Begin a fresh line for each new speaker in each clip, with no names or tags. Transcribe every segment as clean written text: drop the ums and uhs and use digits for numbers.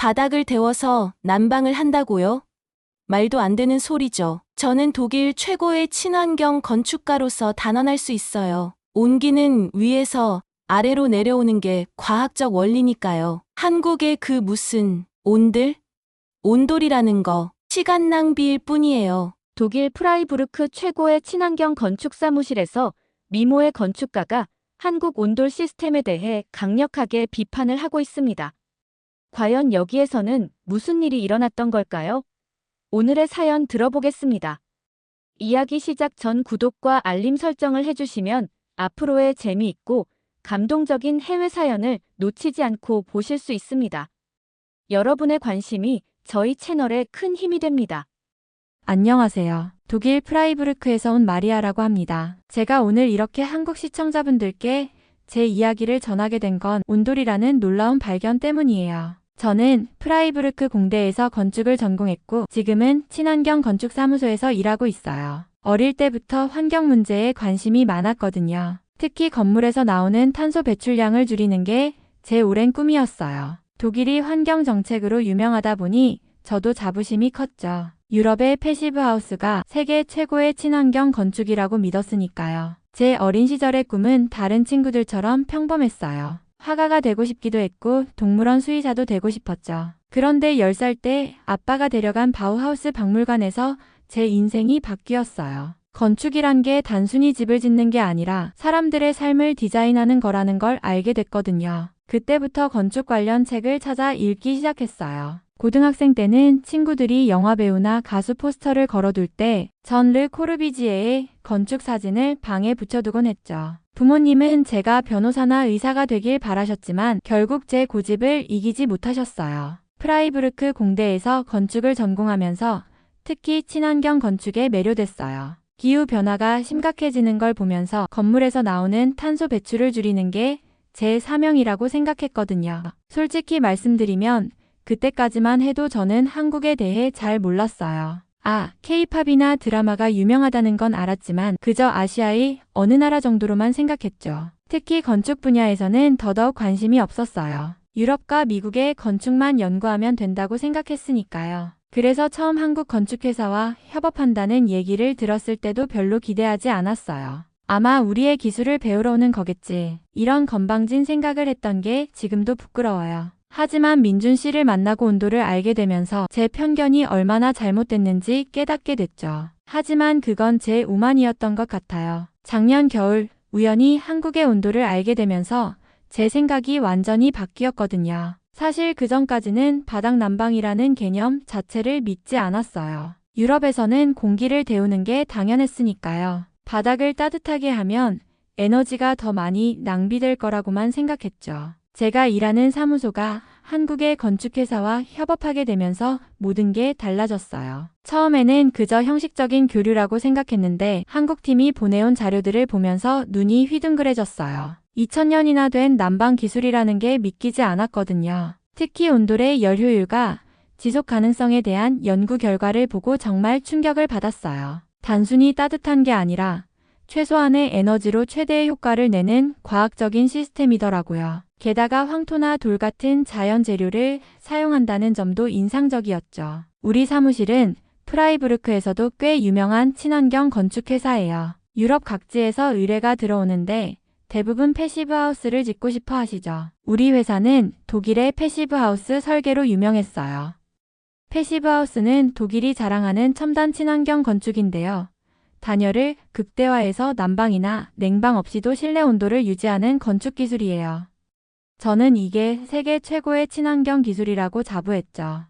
바닥을 데워서 난방을 한다고요? 말도 안 되는 소리죠. 저는 독일 최고의 친환경 건축가로서 단언할 수 있어요. 온기는 위에서 아래로 내려오는 게 과학적 원리니까요. 한국의 그 무슨 온돌이라는 거 시간 낭비일 뿐이에요.
독일 프라이부르크 최고의 친환경 건축 사무실에서 미모의 건축가가 한국 온돌 시스템에 대해 강력하게 비판을 하고 있습니다. 과연 여기에서는 무슨 일이 일어났던 걸까요? 오늘의 사연 들어보겠습니다. 이야기 시작 전 구독과 알림 설정을 해주시면 앞으로의 재미있고 감동적인 해외 사연을 놓치지 않고 보실 수 있습니다. 여러분의 관심이 저희 채널에 큰 힘이 됩니다.
안녕하세요. 독일 프라이부르크에서 온 마리아라고 합니다. 제가 오늘 이렇게 한국 시청자분들께 제 이야기를 전하게 된 건 온돌이라는 놀라운 발견 때문이에요. 저는 프라이부르크 공대에서 건축을 전공했고 지금은 친환경 건축사무소에서 일하고 있어요. 어릴 때부터 환경 문제에 관심이 많았거든요. 특히 건물에서 나오는 탄소 배출량을 줄이는 게 제 오랜 꿈이었어요. 독일이 환경 정책으로 유명하다 보니 저도 자부심이 컸죠. 유럽의 패시브 하우스가 세계 최고의 친환경 건축이라고 믿었으니까요. 제 어린 시절의 꿈은 다른 친구들처럼 평범했어요. 화가가 되고 싶기도 했고 동물원 수의사도 되고 싶었죠. 그런데 10살 때 아빠가 데려간 바우하우스 박물관에서 제 인생이 바뀌었어요. 건축이란 게 단순히 집을 짓는 게 아니라 사람들의 삶을 디자인하는 거라는 걸 알게 됐거든요. 그때부터 건축 관련 책을 찾아 읽기 시작했어요. 고등학생 때는 친구들이 영화배우나 가수 포스터를 걸어둘 때 전 르 코르비지에의 건축 사진을 방에 붙여두곤 했죠. 부모님은 제가 변호사나 의사가 되길 바라셨지만 결국 제 고집을 이기지 못하셨어요. 프라이부르크 공대에서 건축을 전공하면서 특히 친환경 건축에 매료됐어요. 기후변화가 심각해지는 걸 보면서 건물에서 나오는 탄소 배출을 줄이는 게 제 사명이라고 생각했거든요. 솔직히 말씀드리면 그때까지만 해도 저는 한국에 대해 잘 몰랐어요. K-팝이나 드라마가 유명하다는 건 알았지만 그저 아시아의 어느 나라 정도로만 생각했죠. 특히 건축 분야에서는 더더욱 관심이 없었어요. 유럽과 미국의 건축만 연구하면 된다고 생각했으니까요. 그래서 처음 한국 건축회사와 협업한다는 얘기를 들었을 때도 별로 기대하지 않았어요. 아마 우리의 기술을 배우러 오는 거겠지. 이런 건방진 생각을 했던 게 지금도 부끄러워요. 하지만 민준 씨를 만나고 온도를 알게 되면서 제 편견이 얼마나 잘못됐는지 깨닫게 됐죠. 하지만 그건 제 오만이었던 것 같아요. 작년 겨울 우연히 한국의 온도를 알게 되면서 제 생각이 완전히 바뀌었거든요. 사실 그전까지는 바닥 난방이라는 개념 자체를 믿지 않았어요. 유럽에서는 공기를 데우는 게 당연했으니까요. 바닥을 따뜻하게 하면 에너지가 더 많이 낭비될 거라고만 생각했죠. 제가 일하는 사무소가 한국의 건축회사와 협업하게 되면서 모든 게 달라졌어요. 처음에는 그저 형식적인 교류라고 생각했는데 한국팀이 보내온 자료들을 보면서 눈이 휘둥그레졌어요. 2000년이나 된 난방 기술이라는 게 믿기지 않았거든요. 특히 온돌의 열 효율과 지속 가능성에 대한 연구 결과를 보고 정말 충격을 받았어요. 단순히 따뜻한 게 아니라 최소한의 에너지로 최대의 효과를 내는 과학적인 시스템이더라고요. 게다가 황토나 돌 같은 자연 재료를 사용한다는 점도 인상적이었죠. 우리 사무실은 프라이부르크에서도 꽤 유명한 친환경 건축회사예요. 유럽 각지에서 의뢰가 들어오는데 대부분 패시브 하우스를 짓고 싶어 하시죠. 우리 회사는 독일의 패시브 하우스 설계로 유명했어요. 패시브 하우스는 독일이 자랑하는 첨단 친환경 건축인데요. 단열을 극대화해서 난방이나 냉방 없이도 실내 온도를 유지하는 건축 기술이에요. 저는 이게 세계 최고의 친환경 기술이라고 자부했죠.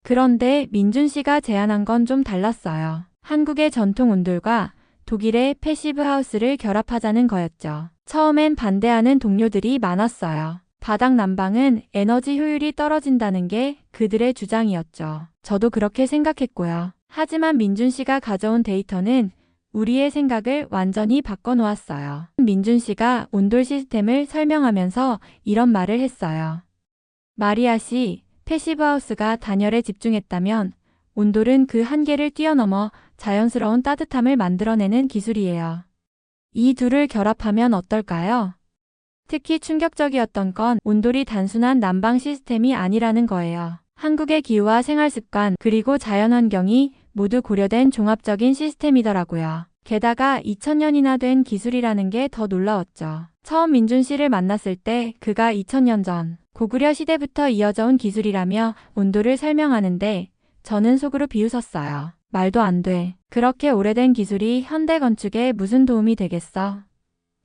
그런데 민준 씨가 제안한 건 좀 달랐어요. 한국의 전통 온돌과 독일의 패시브 하우스를 결합하자는 거였죠. 처음엔 반대하는 동료들이 많았어요. 바닥 난방은 에너지 효율이 떨어진다는 게 그들의 주장이었죠. 저도 그렇게 생각했고요. 하지만 민준 씨가 가져온 데이터는 우리의 생각을 완전히 바꿔놓았어요. 민준 씨가 온돌 시스템을 설명하면서 이런 말을 했어요. 마리아 씨, 패시브 하우스가 단열에 집중했다면 온돌은 그 한계를 뛰어넘어 자연스러운 따뜻함을 만들어내는 기술이에요. 이 둘을 결합하면 어떨까요? 특히 충격적이었던 건 온돌이 단순한 난방 시스템이 아니라는 거예요. 한국의 기후와 생활습관 그리고 자연환경이 모두 고려된 종합적인 시스템이더라고요. 게다가 2000년이나 된 기술이라는 게 더 놀라웠죠. 처음 민준 씨를 만났을 때 그가 2000년 전 고구려 시대부터 이어져 온 기술이라며 온도를 설명하는데 저는 속으로 비웃었어요. 말도 안 돼. 그렇게 오래된 기술이 현대 건축에 무슨 도움이 되겠어?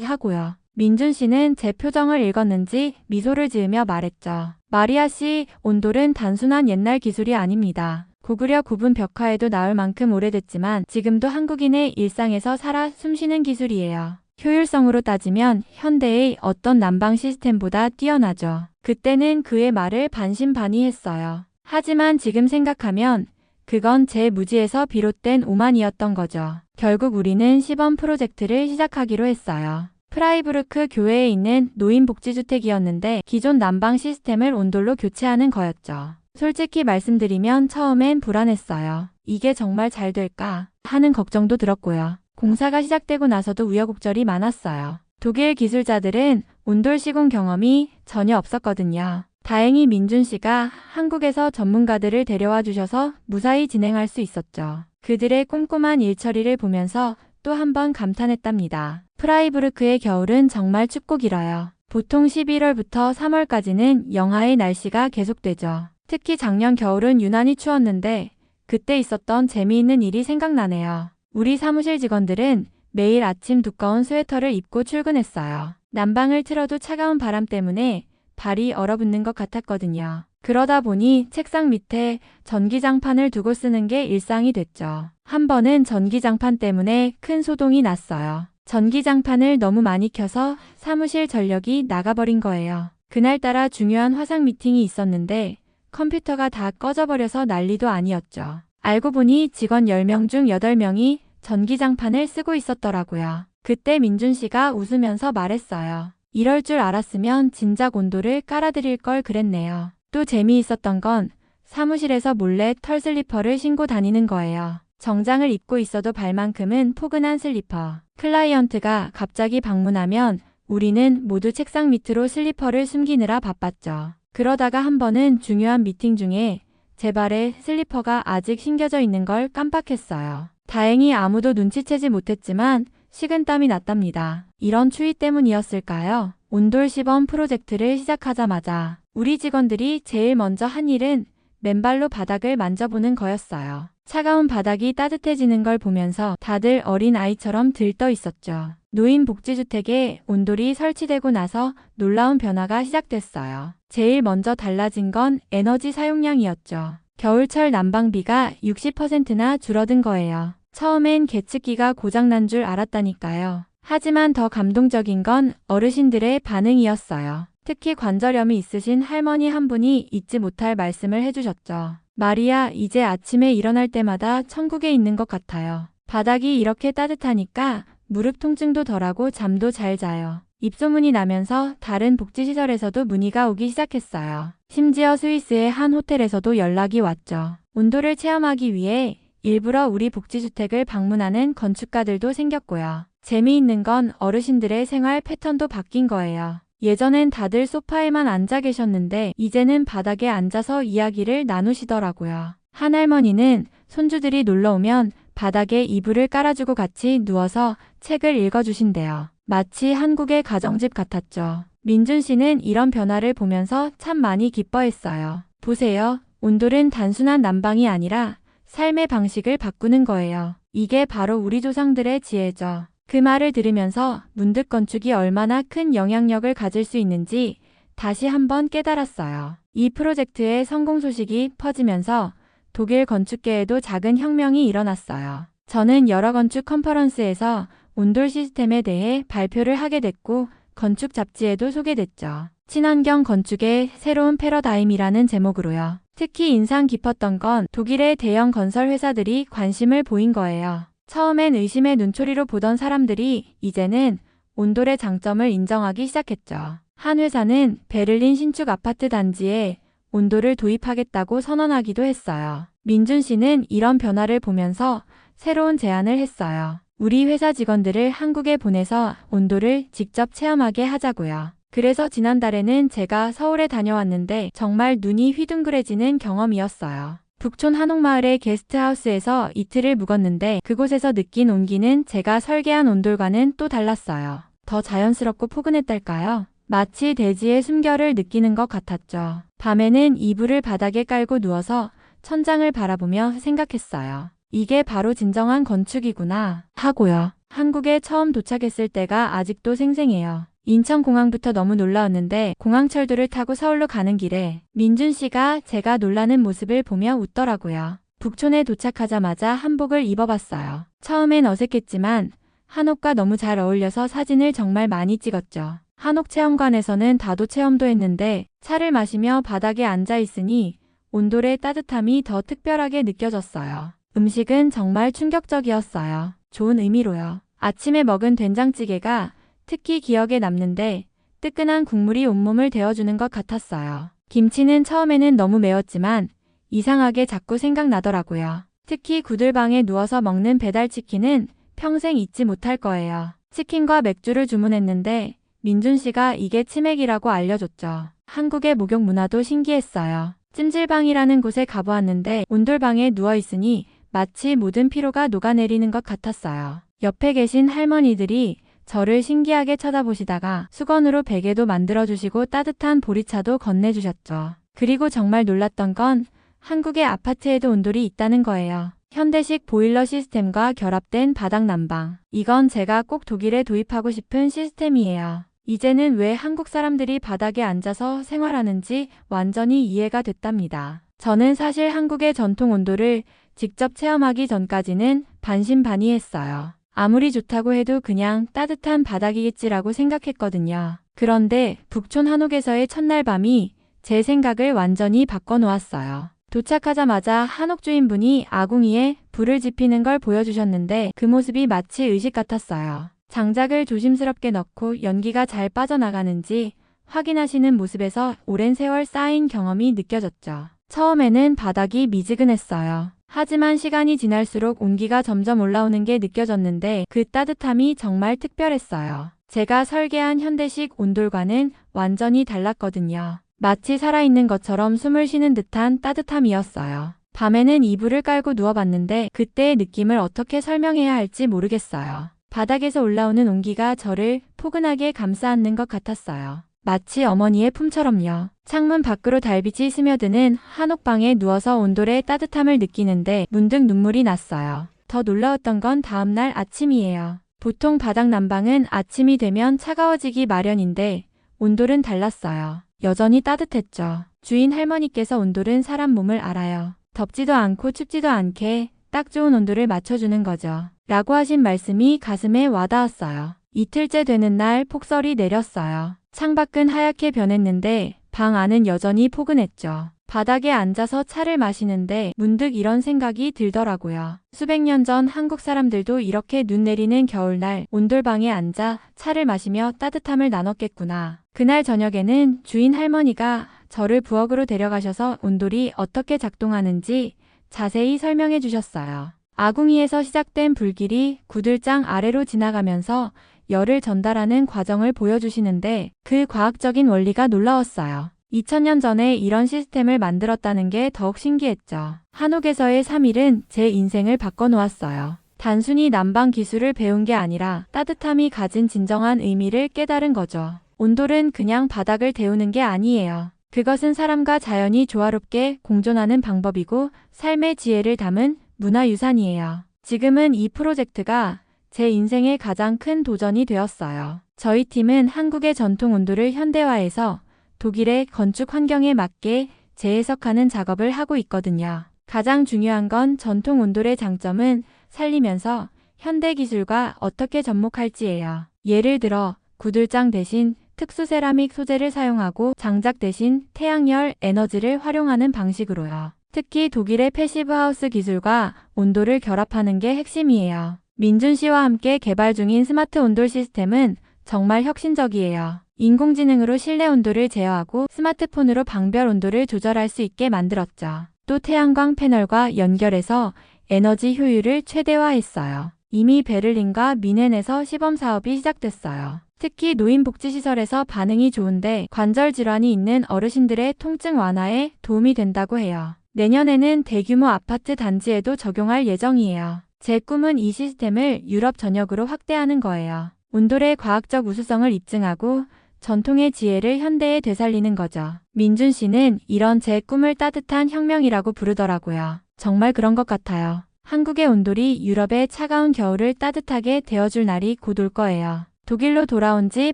하고요. 민준 씨는 제 표정을 읽었는지 미소를 지으며 말했죠. 마리아 씨, 온돌은 단순한 옛날 기술이 아닙니다. 고구려 구분 벽화에도 나올 만큼 오래됐지만 지금도 한국인의 일상에서 살아 숨쉬는 기술이에요. 효율성으로 따지면 현대의 어떤 난방 시스템보다 뛰어나죠. 그때는 그의 말을 반신반의했어요. 하지만 지금 생각하면 그건 제 무지에서 비롯된 오만이었던 거죠. 결국 우리는 시범 프로젝트를 시작하기로 했어요. 프라이부르크 교외에 있는 노인복지주택이었는데 기존 난방 시스템을 온돌로 교체하는 거였죠. 솔직히 말씀드리면 처음엔 불안했어요. 이게 정말 잘 될까 하는 걱정도 들었고요. 공사가 시작되고 나서도 우여곡절이 많았어요. 독일 기술자들은 온돌 시공 경험이 전혀 없었거든요. 다행히 민준 씨가 한국에서 전문가들을 데려와 주셔서 무사히 진행할 수 있었죠. 그들의 꼼꼼한 일처리를 보면서 또 한 번 감탄했답니다. 프라이부르크의 겨울은 정말 춥고 길어요. 보통 11월부터 3월까지는 영하의 날씨가 계속되죠. 특히 작년 겨울은 유난히 추웠는데 그때 있었던 재미있는 일이 생각나네요. 우리 사무실 직원들은 매일 아침 두꺼운 스웨터를 입고 출근했어요. 난방을 틀어도 차가운 바람 때문에 발이 얼어붙는 것 같았거든요. 그러다 보니 책상 밑에 전기장판을 두고 쓰는 게 일상이 됐죠. 한 번은 전기장판 때문에 큰 소동이 났어요. 전기장판을 너무 많이 켜서 사무실 전력이 나가버린 거예요. 그날따라 중요한 화상 미팅이 있었는데 컴퓨터가 다 꺼져버려서 난리도 아니었죠. 알고 보니 직원 10명 중 8명이 전기장판을 쓰고 있었더라고요. 그때 민준 씨가 웃으면서 말했어요. 이럴 줄 알았으면 진작 온도를 깔아드릴 걸 그랬네요. 또 재미있었던 건 사무실에서 몰래 털 슬리퍼를 신고 다니는 거예요. 정장을 입고 있어도 발만큼은 포근한 슬리퍼. 클라이언트가 갑자기 방문하면 우리는 모두 책상 밑으로 슬리퍼를 숨기느라 바빴죠. 그러다가 한 번은 중요한 미팅 중에 제 발에 슬리퍼가 아직 신겨져 있는 걸 깜빡했어요. 다행히 아무도 눈치채지 못했지만 식은땀이 났답니다. 이런 추위 때문이었을까요? 온돌 시범 프로젝트를 시작하자마자 우리 직원들이 제일 먼저 한 일은 맨발로 바닥을 만져보는 거였어요. 차가운 바닥이 따뜻해지는 걸 보면서 다들 어린 아이처럼 들떠 있었죠. 노인복지주택에 온돌이 설치되고 나서 놀라운 변화가 시작됐어요. 제일 먼저 달라진 건 에너지 사용량이었죠. 겨울철 난방비가 60%나 줄어든 거예요. 처음엔 계측기가 고장난 줄 알았다니까요. 하지만 더 감동적인 건 어르신들의 반응이었어요. 특히 관절염이 있으신 할머니 한 분이 잊지 못할 말씀을 해주셨죠. 마리아, 이제 아침에 일어날 때마다 천국에 있는 것 같아요. 바닥이 이렇게 따뜻하니까 무릎 통증도 덜하고 잠도 잘 자요. 입소문이 나면서 다른 복지시설에서도 문의가 오기 시작했어요. 심지어 스위스의 한 호텔에서도 연락이 왔죠. 온도를 체험하기 위해 일부러 우리 복지주택을 방문하는 건축가들도 생겼고요. 재미있는 건 어르신들의 생활 패턴도 바뀐 거예요. 예전엔 다들 소파에만 앉아 계셨는데 이제는 바닥에 앉아서 이야기를 나누시더라고요. 한 할머니는 손주들이 놀러 오면 바닥에 이불을 깔아주고 같이 누워서 책을 읽어주신대요. 마치 한국의 가정집 같았죠. 민준 씨는 이런 변화를 보면서 참 많이 기뻐했어요. 보세요. 온돌은 단순한 난방이 아니라 삶의 방식을 바꾸는 거예요. 이게 바로 우리 조상들의 지혜죠. 그 말을 들으면서 문득 건축이 얼마나 큰 영향력을 가질 수 있는지 다시 한번 깨달았어요. 이 프로젝트의 성공 소식이 퍼지면서 독일 건축계에도 작은 혁명이 일어났어요. 저는 여러 건축 컨퍼런스에서 온돌 시스템에 대해 발표를 하게 됐고 건축 잡지에도 소개됐죠. 친환경 건축의 새로운 패러다임이라는 제목으로요. 특히 인상 깊었던 건 독일의 대형 건설 회사들이 관심을 보인 거예요. 처음엔 의심의 눈초리로 보던 사람들이 이제는 온돌의 장점을 인정하기 시작했죠. 한 회사는 베를린 신축 아파트 단지에 온돌을 도입하겠다고 선언하기도 했어요. 민준 씨는 이런 변화를 보면서 새로운 제안을 했어요. 우리 회사 직원들을 한국에 보내서 온돌을 직접 체험하게 하자고요. 그래서 지난달에는 제가 서울에 다녀왔는데 정말 눈이 휘둥그레지는 경험이었어요. 북촌 한옥마을의 게스트하우스에서 이틀을 묵었는데 그곳에서 느낀 온기는 제가 설계한 온돌과는 또 달랐어요. 더 자연스럽고 포근했달까요? 마치 대지의 숨결을 느끼는 것 같았죠. 밤에는 이불을 바닥에 깔고 누워서 천장을 바라보며 생각했어요. 이게 바로 진정한 건축이구나 하고요. 한국에 처음 도착했을 때가 아직도 생생해요. 인천공항부터 너무 놀라웠는데 공항철도를 타고 서울로 가는 길에 민준 씨가 제가 놀라는 모습을 보며 웃더라고요. 북촌에 도착하자마자 한복을 입어봤어요. 처음엔 어색했지만 한옥과 너무 잘 어울려서 사진을 정말 많이 찍었죠. 한옥 체험관에서는 다도 체험도 했는데 차를 마시며 바닥에 앉아 있으니 온돌의 따뜻함이 더 특별하게 느껴졌어요. 음식은 정말 충격적이었어요. 좋은 의미로요. 아침에 먹은 된장찌개가 특히 기억에 남는데 뜨끈한 국물이 온몸을 데워주는 것 같았어요. 김치는 처음에는 너무 매웠지만 이상하게 자꾸 생각나더라고요. 특히 구들방에 누워서 먹는 배달치킨은 평생 잊지 못할 거예요. 치킨과 맥주를 주문했는데 민준 씨가 이게 치맥이라고 알려줬죠. 한국의 목욕 문화도 신기했어요. 찜질방이라는 곳에 가보았는데 온돌방에 누워있으니 마치 모든 피로가 녹아내리는 것 같았어요. 옆에 계신 할머니들이 저를 신기하게 쳐다보시다가 수건으로 베개도 만들어주시고 따뜻한 보리차도 건네주셨죠. 그리고 정말 놀랐던 건 한국의 아파트에도 온돌이 있다는 거예요. 현대식 보일러 시스템과 결합된 바닥 난방. 이건 제가 꼭 독일에 도입하고 싶은 시스템이에요. 이제는 왜 한국 사람들이 바닥에 앉아서 생활하는지 완전히 이해가 됐답니다. 저는 사실 한국의 전통 온돌을 직접 체험하기 전까지는 반신반의했어요. 아무리 좋다고 해도 그냥 따뜻한 바닥이겠지라고 생각했거든요. 그런데 북촌 한옥에서의 첫날 밤이 제 생각을 완전히 바꿔놓았어요. 도착하자마자 한옥 주인분이 아궁이에 불을 지피는 걸 보여주셨는데 그 모습이 마치 의식 같았어요. 장작을 조심스럽게 넣고 연기가 잘 빠져나가는지 확인하시는 모습에서 오랜 세월 쌓인 경험이 느껴졌죠. 처음에는 바닥이 미지근했어요. 하지만 시간이 지날수록 온기가 점점 올라오는 게 느껴졌는데 그 따뜻함이 정말 특별했어요. 제가 설계한 현대식 온돌과는 완전히 달랐거든요. 마치 살아있는 것처럼 숨을 쉬는 듯한 따뜻함이었어요. 밤에는 이불을 깔고 누워봤는데 그때의 느낌을 어떻게 설명해야 할지 모르겠어요. 바닥에서 올라오는 온기가 저를 포근하게 감싸안는 것 같았어요. 마치 어머니의 품처럼요. 창문 밖으로 달빛이 스며드는 한옥방에 누워서 온돌의 따뜻함을 느끼는데 문득 눈물이 났어요. 더 놀라웠던 건 다음날 아침이에요. 보통 바닥 난방은 아침이 되면 차가워지기 마련인데 온돌은 달랐어요. 여전히 따뜻했죠. 주인 할머니께서 온돌은 사람 몸을 알아요. 덥지도 않고 춥지도 않게 딱 좋은 온도를 맞춰주는 거죠. 라고 하신 말씀이 가슴에 와닿았어요. 이틀째 되는 날 폭설이 내렸어요. 창밖은 하얗게 변했는데 방 안은 여전히 포근했죠. 바닥에 앉아서 차를 마시는데 문득 이런 생각이 들더라고요. 수백 년 전 한국 사람들도 이렇게 눈 내리는 겨울날 온돌방에 앉아 차를 마시며 따뜻함을 나눴겠구나. 그날 저녁에는 주인 할머니가 저를 부엌으로 데려가셔서 온돌이 어떻게 작동하는지 자세히 설명해 주셨어요. 아궁이에서 시작된 불길이 구들장 아래로 지나가면서 열을 전달하는 과정을 보여주시는데 그 과학적인 원리가 놀라웠어요. 2000년 전에 이런 시스템을 만들었다는 게 더욱 신기했죠. 한옥에서의 3일은 제 인생을 바꿔놓았어요. 단순히 난방 기술을 배운 게 아니라 따뜻함이 가진 진정한 의미를 깨달은 거죠. 온돌은 그냥 바닥을 데우는 게 아니에요. 그것은 사람과 자연이 조화롭게 공존하는 방법이고 삶의 지혜를 담은 문화유산이에요. 지금은 이 프로젝트가 제 인생의 가장 큰 도전이 되었어요. 저희 팀은 한국의 전통 온돌을 현대화해서 독일의 건축 환경에 맞게 재해석하는 작업을 하고 있거든요. 가장 중요한 건 전통 온돌의 장점은 살리면서 현대 기술과 어떻게 접목할지예요. 예를 들어 구들장 대신 특수 세라믹 소재를 사용하고 장작 대신 태양열 에너지를 활용하는 방식으로요. 특히 독일의 패시브 하우스 기술과 온돌을 결합하는 게 핵심이에요. 민준 씨와 함께 개발 중인 스마트 온돌 시스템은 정말 혁신적이에요. 인공지능으로 실내 온도를 제어하고 스마트폰으로 방별 온도를 조절할 수 있게 만들었죠. 또 태양광 패널과 연결해서 에너지 효율을 최대화했어요. 이미 베를린과 미넨에서 시범 사업이 시작됐어요. 특히 노인복지시설에서 반응이 좋은데 관절 질환이 있는 어르신들의 통증 완화에 도움이 된다고 해요. 내년에는 대규모 아파트 단지에도 적용할 예정이에요. 제 꿈은 이 시스템을 유럽 전역으로 확대하는 거예요. 온돌의 과학적 우수성을 입증하고 전통의 지혜를 현대에 되살리는 거죠. 민준 씨는 이런 제 꿈을 따뜻한 혁명이라고 부르더라고요. 정말 그런 것 같아요. 한국의 온돌이 유럽의 차가운 겨울을 따뜻하게 데워줄 날이 곧 올 거예요. 독일로 돌아온 지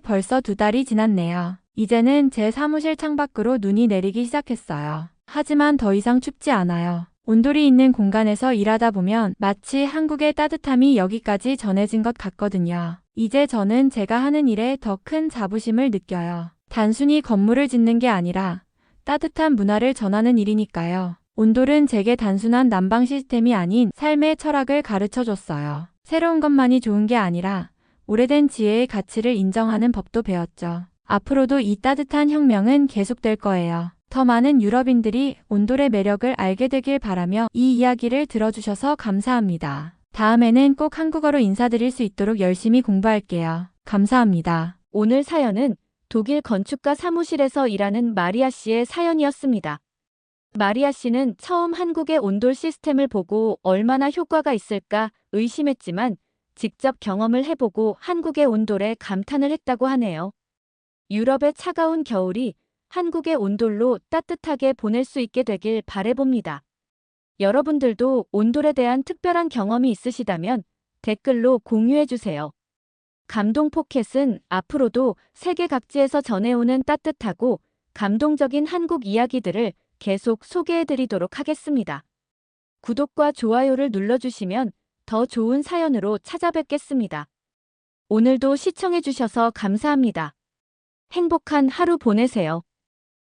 벌써 2달이 지났네요. 이제는 제 사무실 창밖으로 눈이 내리기 시작했어요. 하지만 더 이상 춥지 않아요. 온돌이 있는 공간에서 일하다 보면 마치 한국의 따뜻함이 여기까지 전해진 것 같거든요. 이제 저는 제가 하는 일에 더 큰 자부심을 느껴요. 단순히 건물을 짓는 게 아니라 따뜻한 문화를 전하는 일이니까요. 온돌은 제게 단순한 난방 시스템이 아닌 삶의 철학을 가르쳐 줬어요. 새로운 것만이 좋은 게 아니라 오래된 지혜의 가치를 인정하는 법도 배웠죠. 앞으로도 이 따뜻한 혁명은 계속될 거예요. 더 많은 유럽인들이 온돌의 매력을 알게 되길 바라며 이 이야기를 들어주셔서 감사합니다. 다음에는 꼭 한국어로 인사드릴 수 있도록 열심히 공부할게요. 감사합니다.
오늘 사연은 독일 건축가 사무실에서 일하는 마리아 씨의 사연이었습니다. 마리아 씨는 처음 한국의 온돌 시스템을 보고 얼마나 효과가 있을까 의심했지만 직접 경험을 해보고 한국의 온돌에 감탄을 했다고 하네요. 유럽의 차가운 겨울이 한국의 온돌로 따뜻하게 보낼 수 있게 되길 바라봅니다. 여러분들도 온돌에 대한 특별한 경험이 있으시다면 댓글로 공유해주세요. 감동 포켓은 앞으로도 세계 각지에서 전해오는 따뜻하고 감동적인 한국 이야기들을 계속 소개해드리도록 하겠습니다. 구독과 좋아요를 눌러주시면 더 좋은 사연으로 찾아뵙겠습니다. 오늘도 시청해주셔서 감사합니다. 행복한 하루 보내세요.